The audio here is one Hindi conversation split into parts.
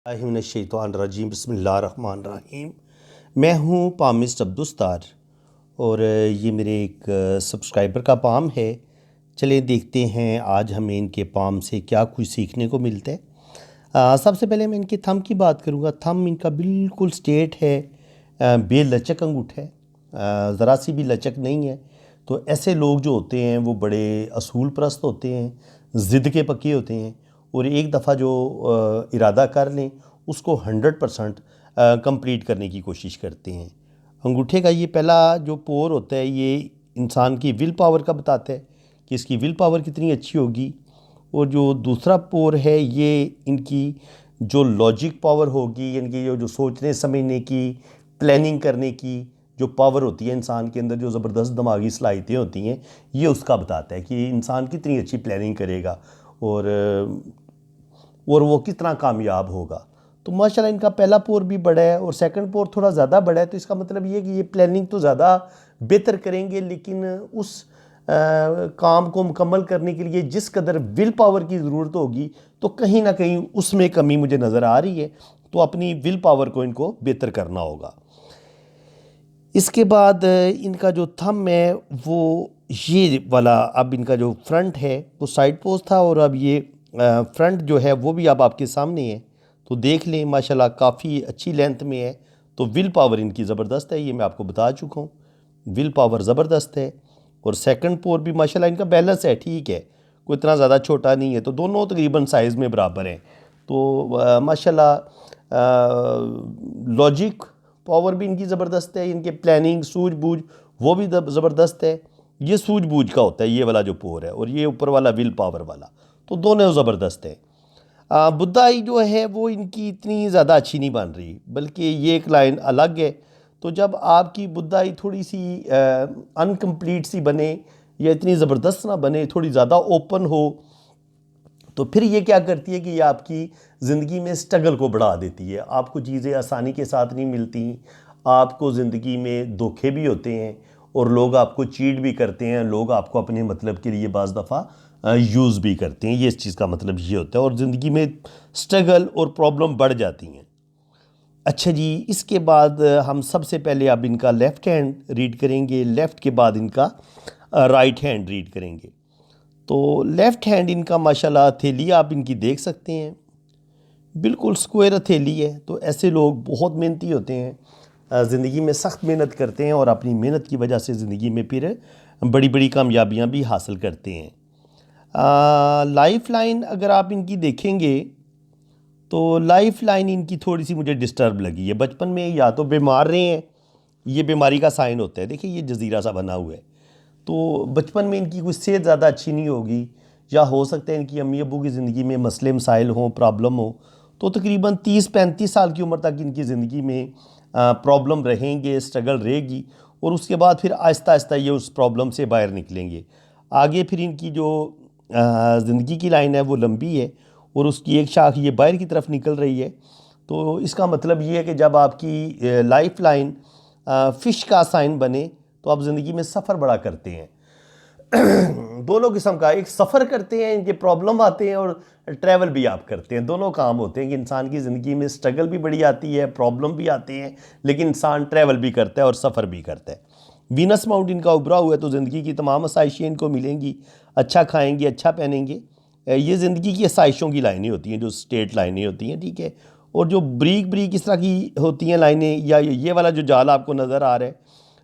रजीम बिस्मिल्लाहिर्रहमानिर्रहीम। मैं हूँ पामिस्ट अब्दुस्तार और ये मेरे एक सब्सक्राइबर का पाम है। चलिए देखते हैं आज हमें इनके पाम से क्या कुछ सीखने को मिलता है। सबसे पहले मैं इनके थंब की बात करूँगा। थंब इनका बिल्कुल स्ट्रेट है, बेलचक अंगूठा है, ज़रा सी भी लचक नहीं है। तो ऐसे लोग जो होते हैं वो बड़े असूल परस्त होते हैं, ज़िद के पक्के होते हैं और एक दफ़ा जो इरादा कर लें उसको 100% कंप्लीट करने की कोशिश करते हैं। अंगूठे का ये पहला जो पोर होता है ये इंसान की विल पावर का बताता है कि इसकी विल पावर कितनी अच्छी होगी। और जो दूसरा पोर है ये इनकी जो लॉजिक पावर होगी, इनकी जो सोचने समझने की, प्लानिंग करने की जो पावर होती है इंसान के अंदर, जो ज़बरदस्त दिमागी सलाहियतें होती हैं, ये उसका बताता है कि इंसान कितनी अच्छी प्लानिंग करेगा और वो कितना कामयाब होगा। तो माशाल्लाह इनका पहला पोर भी बड़ा है और सेकंड पोर थोड़ा ज़्यादा बड़ा है। तो इसका मतलब ये है कि ये प्लानिंग तो ज़्यादा बेहतर करेंगे, लेकिन उस काम को मुकम्मल करने के लिए जिस कदर विल पावर की ज़रूरत होगी तो कहीं ना कहीं उसमें कमी मुझे नज़र आ रही है। तो अपनी विल पावर को इनको बेहतर करना होगा। इसके बाद इनका जो थंब है वो ये वाला, अब इनका जो फ्रंट है वो साइड पोज था और अब ये फ्रंट जो है वो भी अब आपके सामने है। तो देख लें माशाल्लाह काफ़ी अच्छी लेंथ में है। तो विल पावर इनकी ज़बरदस्त है, ये मैं आपको बता चुका हूँ। विल पावर ज़बरदस्त है और सेकंड पोर भी माशाल्लाह इनका बैलेंस है, ठीक है, कोई इतना ज़्यादा छोटा नहीं है। तो दोनों तकरीबन साइज़ में बराबर हैं। तो माशाल्लाह लॉजिक पावर भी इनकी ज़बरदस्त है, इनके प्लानिंग सूझबूझ वो भी ज़बरदस्त है। ये सूझबूझ का होता है ये वाला जो पोर है और ये ऊपर वाला विल पावर वाला, तो दोनों ज़बरदस्त है। बुद्धाई जो है वो इनकी इतनी ज़्यादा अच्छी नहीं बन रही, बल्कि ये एक लाइन अलग है। तो जब आपकी बुद्धाई थोड़ी सी अनकम्प्लीट सी बने या इतनी ज़बरदस्त ना बने, थोड़ी ज़्यादा ओपन हो, तो फिर ये क्या करती है कि ये आपकी ज़िंदगी में स्ट्रगल को बढ़ा देती है। आपको चीज़ें आसानी के साथ नहीं मिलती, आपको ज़िंदगी में धोखे भी होते हैं और लोग आपको चीट भी करते हैं, लोग आपको अपने मतलब के लिए बाज़ दफ़ा यूज़ भी करते हैं। ये इस चीज़ का मतलब ये होता है और ज़िंदगी में स्ट्रगल और प्रॉब्लम बढ़ जाती हैं। अच्छा जी, इसके बाद हम सबसे पहले अब इनका लेफ़्ट हैंड रीड करेंगे, लेफ़्ट के बाद इनका राइट हैंड रीड करेंगे। तो लेफ़्ट हैंड इनका माशाल्लाह हथेली आप इनकी देख सकते हैं, बिल्कुल स्क्वायर हथेली है। तो ऐसे लोग बहुत मेहनती होते हैं, ज़िंदगी में सख्त मेहनत करते हैं और अपनी मेहनत की वजह से ज़िंदगी में फिर बड़ी बड़ी कामयाबियां भी हासिल करते हैं। लाइफ लाइन अगर आप इनकी देखेंगे तो लाइफ लाइन इनकी थोड़ी सी मुझे डिस्टर्ब लगी है। बचपन में या तो बीमार रहे हैं, ये बीमारी का साइन होता है, देखिए ये जजीरा सा बना हुआ है। तो बचपन में इनकी कुछ सेहत ज़्यादा अच्छी नहीं होगी, या हो सकता है इनकी अम्मी अब्बू की ज़िंदगी में मसले मसाइल हों, प्रॉब्लम हो। तो तकरीबन 30-35 साल की उम्र तक इनकी ज़िंदगी में प्रॉब्लम रहेंगे, स्ट्रगल रहेगी और उसके बाद फिर आहिस्ता आहिस्ता ये उस प्रॉब्लम से बाहर निकलेंगे। आगे फिर इनकी जो ज़िंदगी की लाइन है वो लंबी है और उसकी एक शाख ये बाहर की तरफ निकल रही है। तो इसका मतलब ये है कि जब आपकी लाइफ लाइन फ़िश का साइन बने तो आप ज़िंदगी में सफ़र बड़ा करते हैं। दोनों किस्म का, एक सफ़र करते हैं, इनके प्रॉब्लम आते हैं, और ट्रैवल भी आप करते हैं। दोनों काम होते हैं कि इंसान की ज़िंदगी में स्ट्रगल भी बड़ी आती है, प्रॉब्लम भी आते हैं, लेकिन इंसान ट्रैवल भी करता है और सफ़र भी करता है। वीनस माउंट इनका उभरा हुआ है तो ज़िंदगी की तमाम आसाइशें इनको मिलेंगी। अच्छा खाएंगे, अच्छा पहनेंगे। ये ज़िंदगी की आसाइशों की लाइनें होती हैं, जो स्ट्रेट लाइनें होती हैं, ठीक है। और जो ब्रीक ब्रीक इस तरह की होती हैं लाइनें, या ये वाला जो जाल आपको नज़र आ रहा है,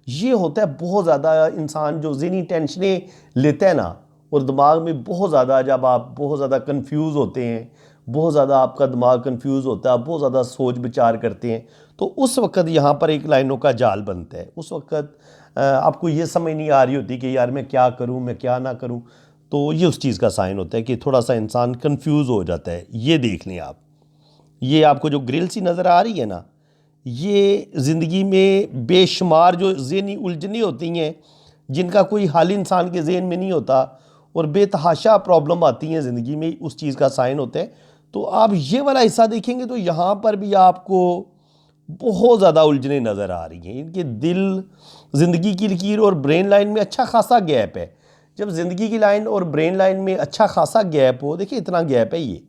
ये होता है बहुत ज़्यादा इंसान जो ज़हनी टेंशनें लेता है ना, और दिमाग में बहुत ज़्यादा, जब आप बहुत ज़्यादा कंफ्यूज होते हैं, बहुत ज़्यादा आपका दिमाग कंफ्यूज होता है, आप बहुत ज़्यादा सोच विचार करते हैं, तो उस वक्त यहाँ पर एक लाइनों का जाल बनता है। उस वक्त आपको ये समझ नहीं आ रही होती कि यार मैं क्या करूँ, मैं क्या ना करूँ। तो ये उस चीज़ का साइन होता है कि थोड़ा सा इंसान कंफ्यूज हो जाता है। ये देख लें आप, ये आपको जो ग्रिल सी नज़र आ रही है ना, ये ज़िंदगी में बेशुमार जो ज़हनी उलझनें होती हैं जिनका कोई हल इंसान के ज़हन में नहीं होता और बेतहाशा प्रॉब्लम आती हैं ज़िंदगी में, उस चीज़ का साइन होता है। तो आप ये वाला हिस्सा देखेंगे तो यहाँ पर भी आपको बहुत ज़्यादा उलझनें नज़र आ रही हैं। इनके दिल, ज़िंदगी की लकीर और ब्रेन लाइन में अच्छा खासा गैप है। जब ज़िंदगी की लाइन और ब्रेन लाइन में अच्छा खासा गैप हो, देखिए इतना गैप है ये,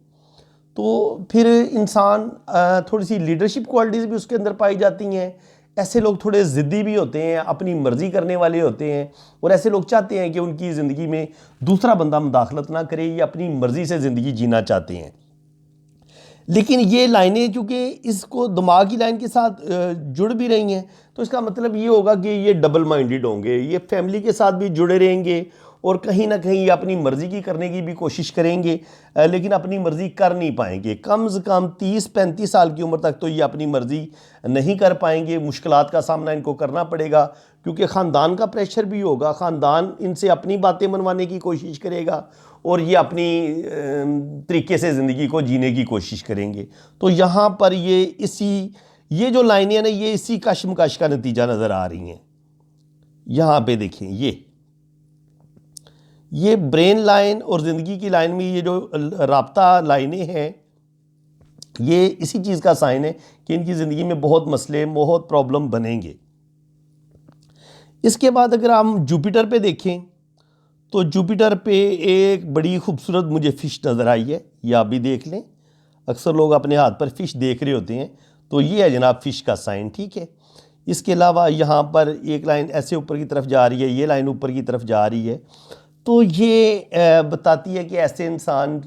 तो फिर इंसान थोड़ी सी लीडरशिप क्वालिटीज़ भी उसके अंदर पाई जाती हैं। ऐसे लोग थोड़े ज़िद्दी भी होते हैं, अपनी मर्ज़ी करने वाले होते हैं, और ऐसे लोग चाहते हैं कि उनकी ज़िंदगी में दूसरा बंदा मुदाखलत ना करे, ये अपनी मर्ज़ी से ज़िंदगी जीना चाहते हैं। लेकिन ये लाइनें चूँकि इसको दिमाग की लाइन के साथ जुड़ भी रही हैं, तो इसका मतलब ये होगा कि ये डबल माइंडेड होंगे, ये फैमिली के साथ भी जुड़े रहेंगे और कहीं ना कहीं ये अपनी मर्ज़ी की करने की भी कोशिश करेंगे, लेकिन अपनी मर्ज़ी कर नहीं पाएंगे। कम से कम 30-35 साल की उम्र तक तो ये अपनी मर्ज़ी नहीं कर पाएंगे, मुश्किलात का सामना इनको करना पड़ेगा, क्योंकि ख़ानदान का प्रेशर भी होगा, ख़ानदान इनसे अपनी बातें मनवाने की कोशिश करेगा और ये अपनी तरीके से ज़िंदगी को जीने की कोशिश करेंगे। तो यहाँ पर ये जो लाइनें हैं ना, ये इसी कशमकश का नतीजा नज़र आ रही हैं। यहाँ पे देखें, ये ब्रेन लाइन और ज़िंदगी की लाइन में ये जो राब्ता लाइनें हैं, ये इसी चीज़ का साइन है कि इनकी ज़िंदगी में बहुत मसले, बहुत प्रॉब्लम बनेंगे। इसके बाद अगर हम जुपिटर पे देखें, तो जुपिटर पे एक बड़ी खूबसूरत मुझे फ़िश नज़र आई है, ये आप भी देख लें। अक्सर लोग अपने हाथ पर फ़िश देख रहे होते हैं, तो ये है जनाब फ़िश का साइन, ठीक है। इसके अलावा यहाँ पर एक लाइन ऐसे ऊपर की तरफ जा रही है, ये लाइन ऊपर की तरफ जा रही है, तो ये बताती है कि ऐसे इंसान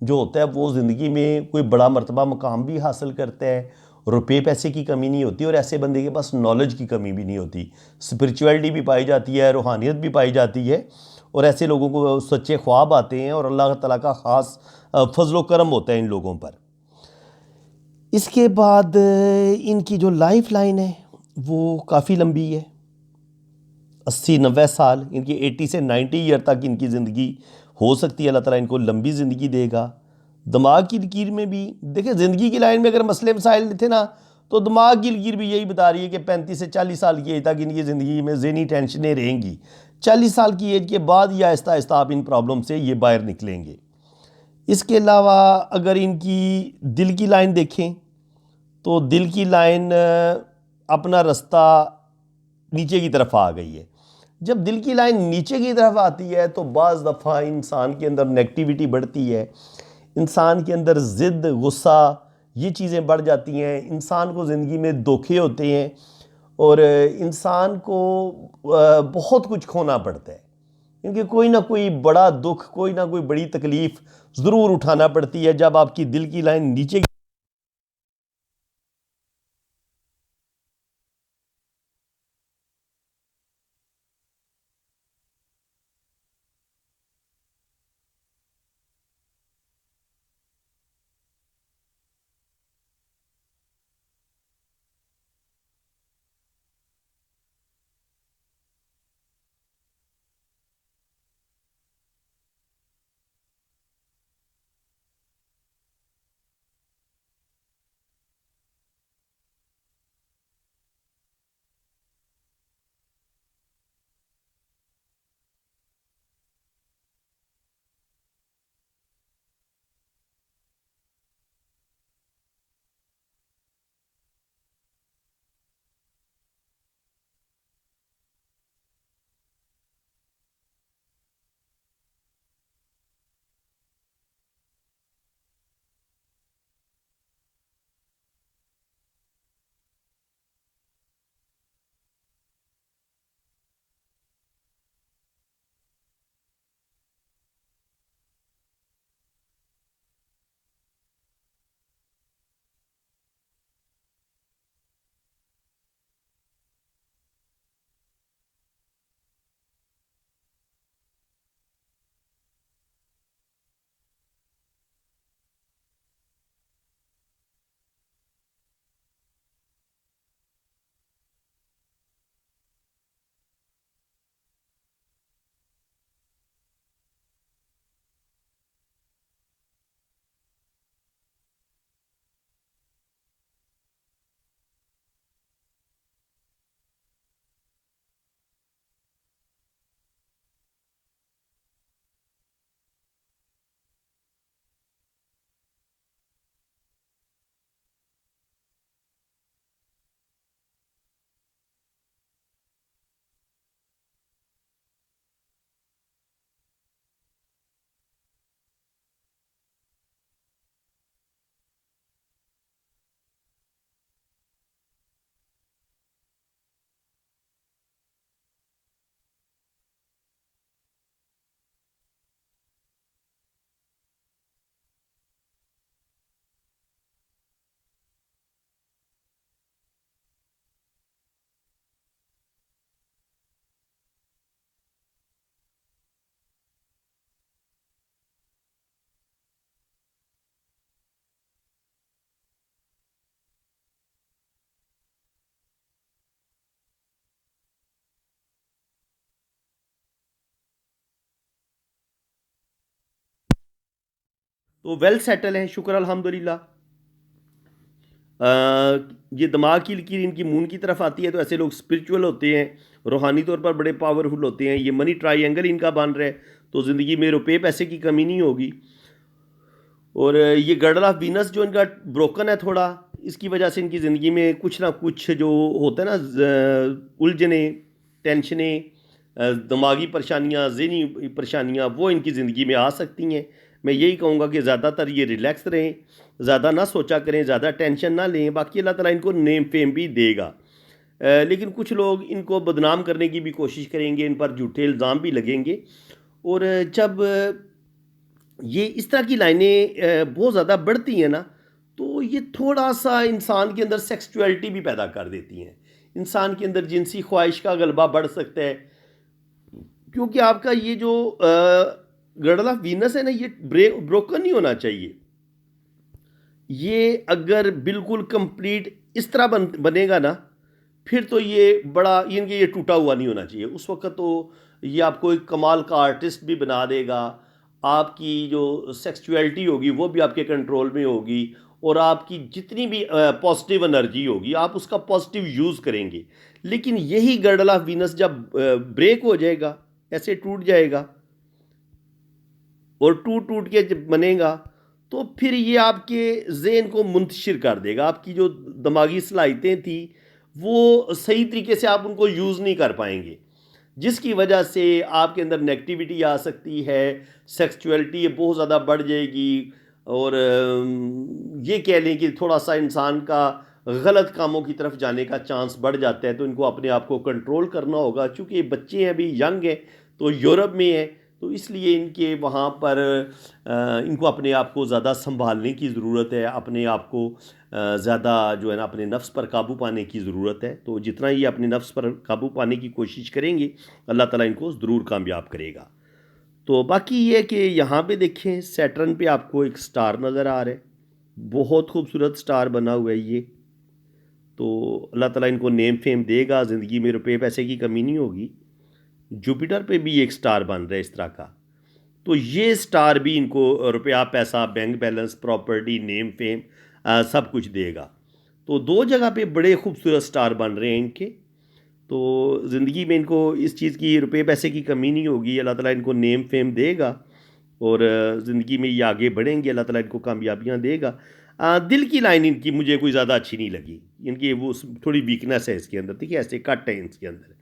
जो होता है वो ज़िंदगी में कोई बड़ा मर्तबा मुकाम भी हासिल करता है, रुपये पैसे की कमी नहीं होती, और ऐसे बंदे के पास नॉलेज की कमी भी नहीं होती, स्पिरिचुअलिटी भी पाई जाती है, रूहानियत भी पाई जाती है, और ऐसे लोगों को सच्चे ख्वाब आते हैं और अल्लाह ताला का ख़ास फजलो करम होता है इन लोगों पर। इसके बाद इनकी जो लाइफ लाइन है वो काफ़ी लंबी है, 80-90 साल, इनकी 80 से 90 ईयर तक इनकी ज़िंदगी हो सकती है। अल्लाह ताला इनको लंबी ज़िंदगी देगा। दिमाग की लकीर में भी देखिए, ज़िंदगी की लाइन में अगर मसले मसाइल थे ना, तो दिमाग की लकीर भी यही बता रही है कि 35 से 40 साल की एज तक इनकी ज़िंदगी में ज़हनी टेंशनें रहेंगी। 40 साल की एज के बाद या आहिस्ता आहिस्ता आप इन प्रॉब्लम से ये बाहर निकलेंगे। इसके अलावा अगर इनकी दिल की लाइन देखें, तो दिल की लाइन अपना रास्ता नीचे की तरफ आ गई है। जब दिल की लाइन नीचे की तरफ आती है तो बाज़ दफ़ा इंसान के अंदर नेगेटिविटी बढ़ती है, इंसान के अंदर ज़िद, गुस्सा, ये चीज़ें बढ़ जाती हैं, इंसान को ज़िंदगी में धोखे होते हैं और इंसान को बहुत कुछ खोना पड़ता है, क्योंकि कोई ना कोई बड़ा दुख, कोई ना कोई बड़ी तकलीफ़ ज़रूर उठाना पड़ती है जब आपकी दिल की लाइन नीचे तो वेल सेटल है, शुक्र अल्हम्दुलिल्लाह। ये दिमाग की लकीर इनकी मून की तरफ आती है, तो ऐसे लोग स्पिरिचुअल होते हैं, रूहानी तौर पर बड़े पावरफुल होते हैं। ये मनी ट्राइंगल इनका बन रहा है, तो ज़िंदगी में रुपये पैसे की कमी नहीं होगी। और ये गर्डल ऑफ वीनस जो इनका ब्रोकन है थोड़ा, इसकी वजह से इनकी ज़िंदगी में कुछ ना कुछ जो होता है ना, उलझने, टेंशनें, दिमागी परेशानियाँ, ज़हनी परेशानियाँ, वो इनकी ज़िंदगी में आ सकती हैं। मैं यही कहूँगा कि ज़्यादातर ये रिलैक्स रहें, ज़्यादा ना सोचा करें, ज़्यादा टेंशन ना लें। बाकी अल्लाह ताला इनको नेम फेम भी देगा। लेकिन कुछ लोग इनको बदनाम करने की भी कोशिश करेंगे, इन पर झूठे इल्ज़ाम भी लगेंगे। और जब ये इस तरह की लाइनें बहुत ज़्यादा बढ़ती हैं ना, तो ये थोड़ा-सा इंसान के अंदर सेक्सुअलिटी भी पैदा कर देती हैं। इंसान के अंदर जिनसी ख्वाहिश का गलबा बढ़ सकता है, क्योंकि आपका ये जो गर्डल ऑफ वीनस है ना, ये ब्रोकन नहीं होना चाहिए। ये अगर बिल्कुल कंप्लीट इस तरह बनेगा ना, फिर तो ये बड़ा इनके ये टूटा हुआ नहीं होना चाहिए। उस वक़्त तो ये आपको एक कमाल का आर्टिस्ट भी बना देगा। आपकी जो सेक्सुअलिटी होगी वो भी आपके कंट्रोल में होगी, और आपकी जितनी भी पॉजिटिव एनर्जी होगी आप उसका पॉजिटिव यूज़ करेंगे। लेकिन यही गर्डल ऑफ वीनस जब ब्रेक हो जाएगा, ऐसे टूट जाएगा और टूट टूट के जब बनेगा, तो फिर ये आपके ज़हन को मुंतशिर कर देगा। आपकी जो दिमागी सलाहियतें थी, वो सही तरीके से आप उनको यूज़ नहीं कर पाएंगे, जिसकी वजह से आपके अंदर नेगेटिविटी आ सकती है, सेक्सुअलिटी ये बहुत ज़्यादा बढ़ जाएगी। और ये कह लें कि थोड़ा सा इंसान का गलत कामों की तरफ जाने का चांस बढ़ जाता है। तो इनको अपने आप को कंट्रोल करना होगा, चूँकि ये बच्चे हैं, अभी यंग हैं, तो यूरोप में है, तो इसलिए इनके वहाँ पर इनको अपने आप को ज़्यादा संभालने की ज़रूरत है। अपने आप को ज़्यादा जो है ना, अपने नफ्स पर काबू पाने की ज़रूरत है। तो जितना ये अपने नफ्स पर काबू पाने की कोशिश करेंगे, अल्लाह ताला इनको ज़रूर कामयाब करेगा। तो बाकी ये है कि यहाँ पे देखें, सैटर्न पे आपको एक स्टार नज़र आ रहा है, बहुत खूबसूरत स्टार बना हुआ है ये। तो अल्लाह ताला इनको नेम फेम देगा, ज़िंदगी में रुपये पैसे की कमी नहीं होगी। जुपिटर पे भी एक स्टार बन रहा है इस तरह का, तो ये स्टार भी इनको रुपया पैसा, bank balance, property, name fame सब कुछ देगा। तो दो जगह पे बड़े खूबसूरत स्टार बन रहे हैं इनके। तो ज़िंदगी में इनको इस चीज़ की, रुपये पैसे की कमी नहीं होगी। अल्लाह ताला इनको नेम फेम देगा, और ज़िंदगी में ये आगे बढ़ेंगे, अल्लाह ताला इनको कामयाबियाँ देगा। दिल की लाइन इनकी मुझे कोई ज़्यादा अच्छी नहीं लगी। इनकी वो थोड़ी वीकनेस है इसके अंदर, देखिए ऐसे कट है इसके अंदर।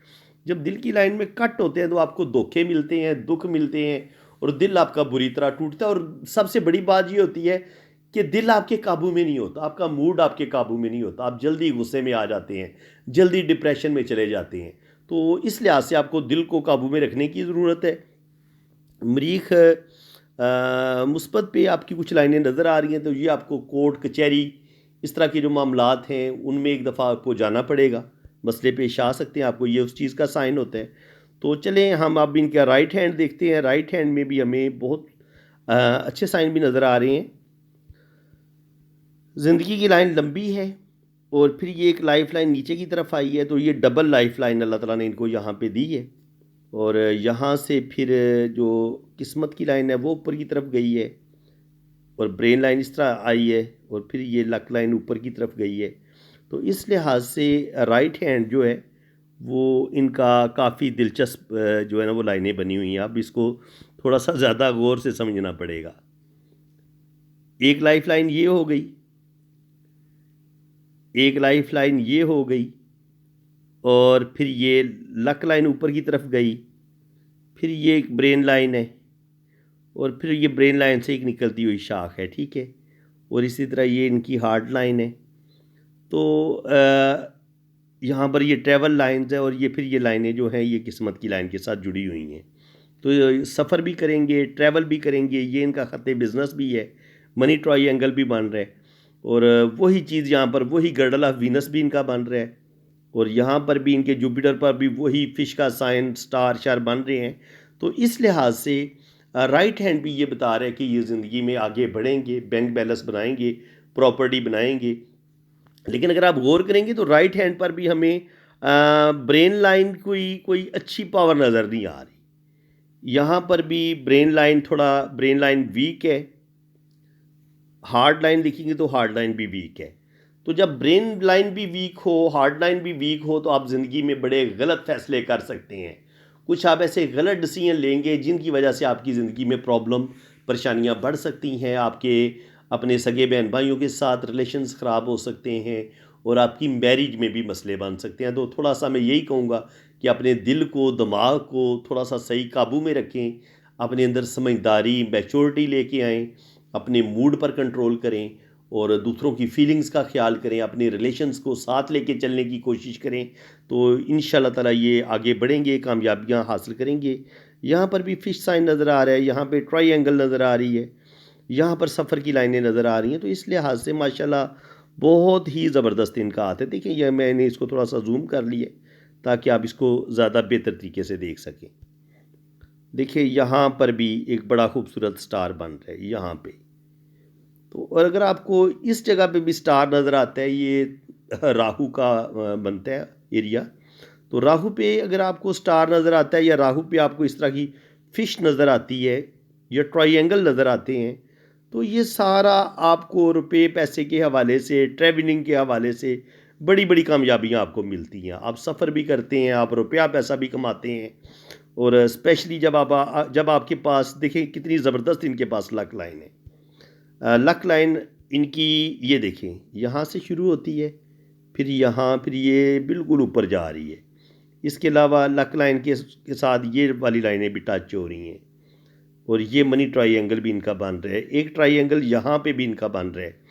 जब दिल की लाइन में कट होते हैं तो आपको धोखे मिलते हैं, दुख मिलते हैं, और दिल आपका बुरी तरह टूटता है। और सबसे बड़ी बात ये होती है कि दिल आपके काबू में नहीं होता, आपका मूड आपके काबू में नहीं होता, आप जल्दी गुस्से में आ जाते हैं, जल्दी डिप्रेशन में चले जाते हैं। तो इस लिहाज से आपको दिल को काबू में रखने की ज़रूरत है। मरीख मुस्बत पे आपकी कुछ लाइनें नज़र आ रही हैं, तो ये आपको कोर्ट कचहरी इस तरह के जो मामलात हैं उनमें एक दफ़ा आपको जाना पड़ेगा, मसले पेश आ सकते हैं आपको, ये उस चीज़ का साइन होता है। तो चलें हम अब इनका राइट हैंड देखते हैं। राइट हैंड में भी हमें बहुत अच्छे साइन भी नज़र आ रहे हैं। ज़िंदगी की लाइन लंबी है, और फिर ये एक लाइफ लाइन नीचे की तरफ आई है, तो ये डबल लाइफ लाइन अल्लाह ताला ने इनको यहाँ पे दी है। और यहाँ से फिर जो किस्मत की लाइन है वो ऊपर की तरफ गई है, और ब्रेन लाइन इस तरह आई है, और फिर ये लक लाइन ऊपर की तरफ गई है। तो इस लिहाज से राइट हैंड जो है वो इनका काफ़ी दिलचस्प जो है ना वो लाइनें बनी हुई हैं। अब इसको थोड़ा सा ज़्यादा गौर से समझना पड़ेगा। एक लाइफ लाइन ये हो गई, एक लाइफ लाइन ये हो गई, और फिर ये लक लाइन ऊपर की तरफ गई, फिर ये एक ब्रेन लाइन है, और फिर ये ब्रेन लाइन से एक निकलती हुई शाख है, ठीक है। और इसी तरह ये इनकी हार्ट लाइन है। तो यहाँ पर ये ट्रैवल लाइंस है, और ये फिर ये लाइनें जो हैं ये किस्मत की लाइन के साथ जुड़ी हुई हैं। तो सफ़र भी करेंगे, ट्रैवल भी करेंगे, ये इनका ख़त बिज़नेस भी है, मनी ट्रायंगल भी बन रहा है। और वही चीज़ यहाँ पर, वही गर्डल ऑफ वीनस भी इनका बन रहा है, और यहाँ पर भी इनके जुपिटर पर भी वही फिश का साइन, स्टार शार बन रहे हैं। तो इस लिहाज से राइट हैंड भी ये बता रहा है कि ये ज़िंदगी में आगे बढ़ेंगे, बैंक बैलेंस बनाएंगे, प्रॉपर्टी बनाएंगे। लेकिन अगर आप गौर करेंगे तो राइट हैंड पर भी हमें ब्रेन लाइन कोई कोई अच्छी पावर नज़र नहीं आ रही। यहाँ पर भी ब्रेन लाइन वीक है, हार्ड लाइन देखेंगे तो हार्ड लाइन भी वीक है। तो जब ब्रेन लाइन भी वीक हो, हार्ड लाइन भी वीक हो, तो आप ज़िंदगी में बड़े गलत फैसले कर सकते हैं। कुछ आप ऐसे गलत डिसीजन लेंगे जिनकी वजह से आपकी ज़िंदगी में प्रॉब्लम, परेशानियां बढ़ सकती हैं। आपके अपने सगे बहन भाइयों के साथ रिलेशंस ख़राब हो सकते हैं और आपकी मैरिज में भी मसले बन सकते हैं। तो थोड़ा सा मैं यही कहूँगा कि अपने दिल को, दिमाग को थोड़ा सा सही काबू में रखें, अपने अंदर समझदारी, मैच्योरिटी लेके आएँ, अपने मूड पर कंट्रोल करें और दूसरों की फीलिंग्स का ख्याल करें, अपने रिलेशंस को साथ लेके चलने की कोशिश करें। तो इंशाल्लाह ताला ये आगे बढ़ेंगे, कामयाबियाँ हासिल करेंगे। यहाँ पर भी फिश साइन नज़र आ रहा है, यहाँ पे ट्रायंगल नज़र आ रही है, यहाँ पर सफ़र की लाइनें नज़र आ रही हैं। तो इस लिहाज से माशाल्लाह बहुत ही ज़बरदस्त इनका हाथ है। देखिए यह मैंने इसको थोड़ा सा जूम कर लिया ताकि आप इसको ज़्यादा बेहतर तरीके से देख सकें। देखिए यहाँ पर भी एक बड़ा खूबसूरत स्टार बन रहा है यहाँ पे। तो और अगर आपको इस जगह पे भी स्टार नज़र आता है, ये राहु का बनता है एरिया। तो राहु पे अगर आपको स्टार नज़र आता है या राहु पे आपको इस तरह की फ़िश नज़र आती है या ट्रायंगल नज़र आते हैं, तो ये सारा आपको रुपए पैसे के हवाले से, ट्रैवलिंग के हवाले से बड़ी बड़ी कामयाबियाँ आपको मिलती हैं। आप सफ़र भी करते हैं, आप रुपया पैसा भी कमाते हैं। और स्पेशली जब आपके पास देखें कितनी ज़बरदस्त इनके पास लक लाइन है। लक लाइन इनकी ये देखें, यहाँ से शुरू होती है, फिर यहाँ, फिर ये बिल्कुल ऊपर जा रही है। इसके अलावा लक लाइन के साथ ये वाली लाइनें भी टच हो रही हैं और ये मनी ट्रायंगल भी इनका बन रहा है। एक ट्रायंगल यहाँ पे भी इनका बन रहा है।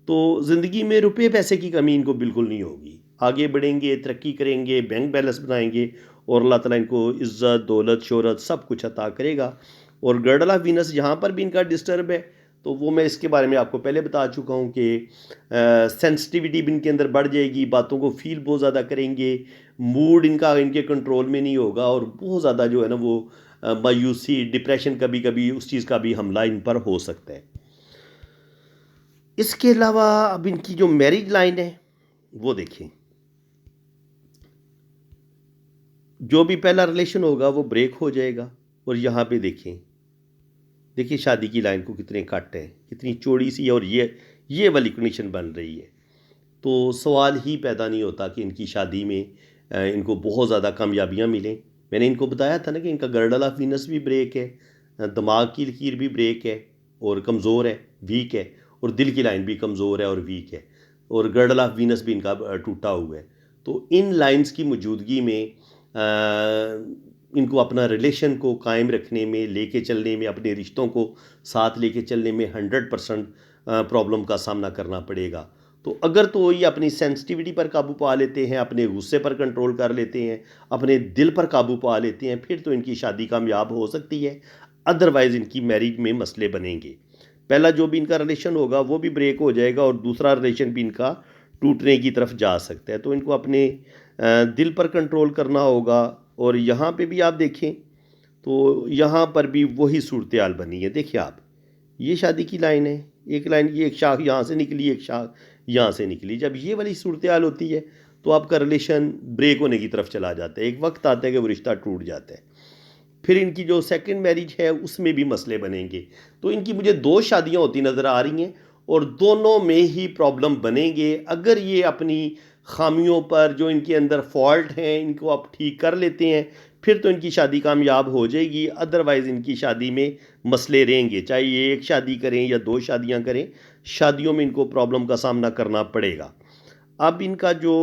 तो ज़िंदगी में रुपये पैसे की कमी इनको बिल्कुल नहीं होगी। आगे बढ़ेंगे, तरक्की करेंगे, बैंक बैलेंस बनाएंगे और अल्लाह ताला इनको इज़्ज़त, दौलत, शोहरत सब कुछ अता करेगा। और गर्डल ऑफ वीनस यहाँ पर भी इनका डिस्टर्ब है, तो वो मैं इसके बारे में आपको पहले बता चुका हूँ कि सेंसिटिविटी भी इनके अंदर बढ़ जाएगी, बातों को फील बहुत ज़्यादा करेंगे, मूड इनका इनके कंट्रोल में नहीं होगा और बहुत ज़्यादा जो है ना वो मायूसी, डिप्रेशन, कभी कभी उस चीज़ का भी हमला इन पर हो सकता है। इसके अलावा अब इनकी जो मैरिज लाइन है वो देखें, जो भी पहला रिलेशन होगा वो ब्रेक हो जाएगा। और यहाँ पे देखें, देखिए शादी की लाइन को कितने कट है, कितनी चौड़ी सी है और ये वाली कंडीशन बन रही है। तो सवाल ही पैदा नहीं होता कि इनकी शादी में इनको बहुत ज़्यादा कामयाबियाँ मिलें। मैंने इनको बताया था ना कि इनका गर्डल ऑफ वीनस भी ब्रेक है, दिमाग की लकीर भी ब्रेक है और कमज़ोर है, वीक है, और दिल की लाइन भी कमज़ोर है और वीक है, और गर्डल ऑफ वीनस भी इनका टूटा हुआ है। तो इन लाइंस की मौजूदगी में इनको अपना रिलेशन को कायम रखने में, लेके चलने में, अपने रिश्तों को साथ लेके चलने में 100% प्रॉब्लम का सामना करना पड़ेगा। तो अगर तो ये अपनी सेंसिटिविटी पर काबू पा लेते हैं, अपने गुस्से पर कंट्रोल कर लेते हैं, अपने दिल पर काबू पा लेते हैं, फिर तो इनकी शादी कामयाब हो सकती है। अदरवाइज़ इनकी मैरिज में मसले बनेंगे। पहला जो भी इनका रिलेशन होगा वो भी ब्रेक हो जाएगा और दूसरा रिलेशन भी इनका टूटने की तरफ जा सकता है। तो इनको अपने दिल पर कंट्रोल करना होगा। और यहाँ पे भी आप देखें तो यहाँ पर भी वही सूरत हाल बनी है। देखिए आप, ये शादी की लाइन है, एक लाइन की एक शाख यहाँ से निकली, एक शाख यहाँ से निकली। जब ये वाली सूरत हाल होती है तो आपका रिलेशन ब्रेक होने की तरफ चला जाता है। एक वक्त आता है कि वो रिश्ता टूट जाता है। फिर इनकी जो सेकंड मैरिज है उसमें भी मसले बनेंगे। तो इनकी मुझे 2 शादियां होती नज़र आ रही हैं और दोनों में ही प्रॉब्लम बनेंगे। अगर ये अपनी खामियों पर, जो इनके अंदर फॉल्ट हैं, इनको आप ठीक कर लेते हैं, फिर तो इनकी शादी कामयाब हो जाएगी। अदरवाइज़ इनकी शादी में मसले रहेंगे, चाहे ये एक शादी करें या 2 शादियां करें, शादियों में इनको प्रॉब्लम का सामना करना पड़ेगा। अब इनका जो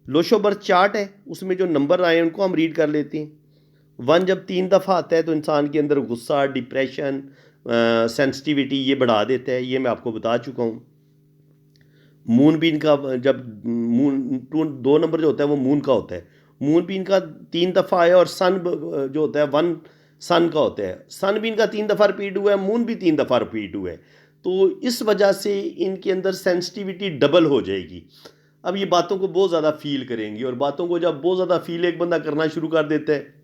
लोशो बर्थ चार्ट है उसमें जो नंबर आए हैं उनको हम रीड कर लेते हैं। 1 जब 3 दफ़ा आता है तो इंसान के अंदर गुस्सा, डिप्रेशन, सेंसिटिविटी ये बढ़ा देता है, ये मैं आपको बता चुका हूँ। मून भी इनका जब मून 2 नंबर जो होता है वो मून का होता है। मून भी इनका 3 दफ़ा आया और सन जो होता है 1 सन का होता है। सन भी इनका 3 दफ़ा रिपीट हुआ है, मून भी 3 दफ़ा रिपीट हुआ है। तो इस वजह से इनके अंदर सेंसिटिविटी डबल हो जाएगी। अब ये बातों को बहुत ज़्यादा फील करेंगी और बातों को जब बहुत ज़्यादा फील एक बंदा करना शुरू कर देता है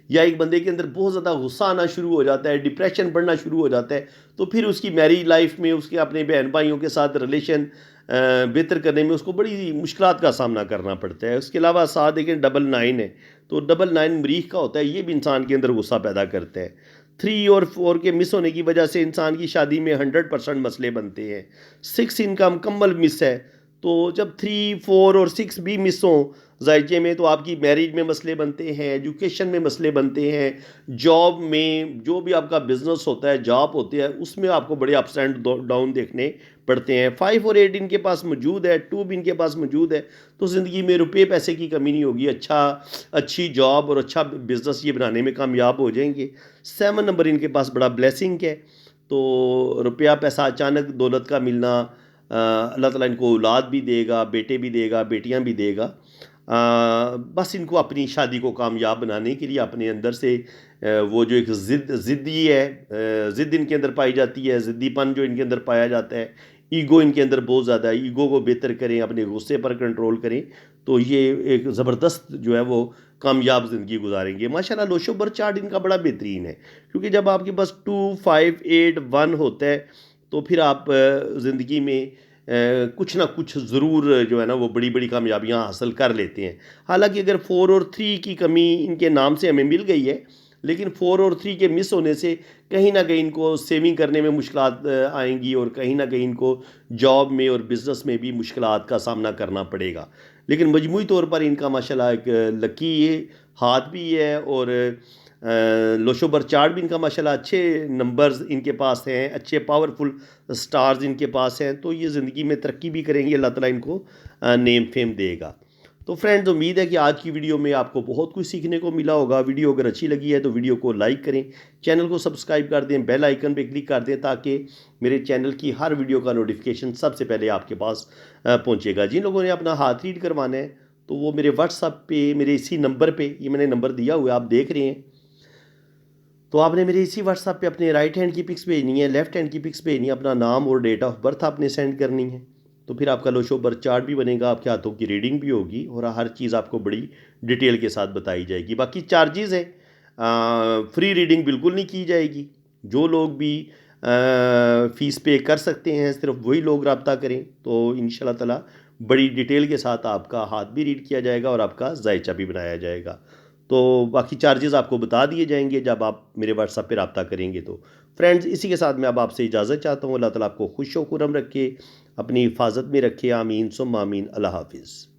या एक बंदे के अंदर बहुत ज़्यादा गुस्सा आना शुरू हो जाता है, डिप्रेशन बढ़ना शुरू हो जाता है, तो फिर उसकी मैरिज लाइफ में, उसके अपने बहन भाइयों के साथ रिलेशन बेहतर करने में उसको बड़ी मुश्किलात का सामना करना पड़ता है। उसके अलावा साथ देखें 999 है, तो 999 मरीख का होता है, ये भी इंसान के अंदर गुस्सा पैदा करता है। 3 और 4 के मिस होने की वजह से इंसान की शादी में 100% मसले बनते हैं। 6 इनका मुकम्मल मिस है, तो जब 3, 4 और 6 भी मिस हों ज़ायचे में, तो आपकी मैरिज में मसले बनते हैं, एजुकेशन में मसले बनते हैं, जॉब में जो भी आपका बिजनेस होता है, जॉब होती है, उसमें आपको बड़े अप्स एंड डाउन देखने पड़ते हैं। 5 और 8 इनके पास मौजूद है, 2 भी इनके पास मौजूद है, तो ज़िंदगी में रुपये पैसे की कमी नहीं होगी। अच्छी जॉब और अच्छा बिजनेस ये बनाने में कामयाब हो जाएंगे। 7 नंबर इनके पास बड़ा ब्लेसिंग है, तो रुपया पैसा अचानक दौलत का मिलना, अल्लाह ताला इनको औलाद भी देगा, बेटे भी देगा, बेटियां भी देगा। बस इनको अपनी शादी को कामयाब बनाने के लिए अपने अंदर से वो जो एक ज़िद्दी है, ज़िद्द इनके अंदर पाई जाती है, ज़िद्दीपन जो इनके अंदर पाया जाता है, ईगो इनके अंदर बहुत ज़्यादा है। ईगो को बेहतर करें, अपने गुस्से पर कंट्रोल करें, तो ये एक ज़बरदस्त जो है वो कामयाब ज़िंदगी गुजारेंगे। माशाल्लाह लोशो बर चार्ट इनका बड़ा बेहतरीन है, क्योंकि जब आपके पास 2, 5, 8, 1 होता है, तो फिर आप ज़िंदगी में कुछ ना कुछ ज़रूर जो है ना वो बड़ी बड़ी कामयाबियाँ हासिल कर लेते हैं। हालांकि अगर 4 और 3 की कमी इनके नाम से हमें मिल गई है, लेकिन 4 और 3 के मिस होने से कहीं ना कहीं इनको सेविंग करने में मुश्किलात आएंगी, और कहीं ना कहीं इनको जॉब में और बिज़नेस में भी मुश्किलात का सामना करना पड़ेगा। लेकिन मजमूई तौर पर इनका माशाल्लाह एक लकी हाथ भी है, और लोशोबर चार्ट भी इनका माशाल्लाह अच्छे नंबर्स इनके पास हैं, अच्छे पावरफुल स्टार्स इनके पास हैं, तो ये ज़िंदगी में तरक्की भी करेंगे, अल्लाह ताला इनको नेम फेम देगा। तो फ्रेंड्स, उम्मीद है कि आज की वीडियो में आपको बहुत कुछ सीखने को मिला होगा। वीडियो अगर अच्छी लगी है तो वीडियो को लाइक करें, चैनल को सब्सक्राइब कर दें, बेल आइकन पे क्लिक कर दें, ताकि मेरे चैनल की हर वीडियो का नोटिफिकेशन सबसे पहले आपके पास पहुंचेगा। जिन लोगों ने अपना हाथ रीड करवाना है, तो वो मेरे व्हाट्सएप पे, मेरे इसी नंबर पे, ये मैंने नंबर दिया हुआ है, आप देख रहे हैं, तो आपने मेरे इसी व्हाट्सएप पे अपने राइट हैंड की पिक्स भेजनी है, लेफ्ट हैंड की पिक्स भेजनी है, अपना नाम और डेट ऑफ बर्थ आपने सेंड करनी है। तो फिर आपका लोशो बर्थ चार्ट भी बनेगा, आपके हाथों की रीडिंग भी होगी, और हर चीज़ आपको बड़ी डिटेल के साथ बताई जाएगी। बाकी चार्जेज़ है, फ्री रीडिंग बिल्कुल नहीं की जाएगी। जो लोग भी फ़ीस पे कर सकते हैं, सिर्फ वही लोग रब्ता करें, तो इंशाल्लाह ताला बड़ी डिटेल के साथ आपका हाथ भी रीड किया जाएगा और आपका जायचा भी बनाया जाएगा। तो बाकी चार्जेस आपको बता दिए जाएंगे जब आप मेरे व्हाट्सएप पे रब्ता करेंगे। तो फ्रेंड्स, इसी के साथ मैं अब आपसे इजाज़त चाहता हूँ। अल्लाह ताला आपको खुश व खुरम रखे, अपनी हिफाजत में रखे। आमीन सुम्मा आमीन। अल्लाह हाफिज़।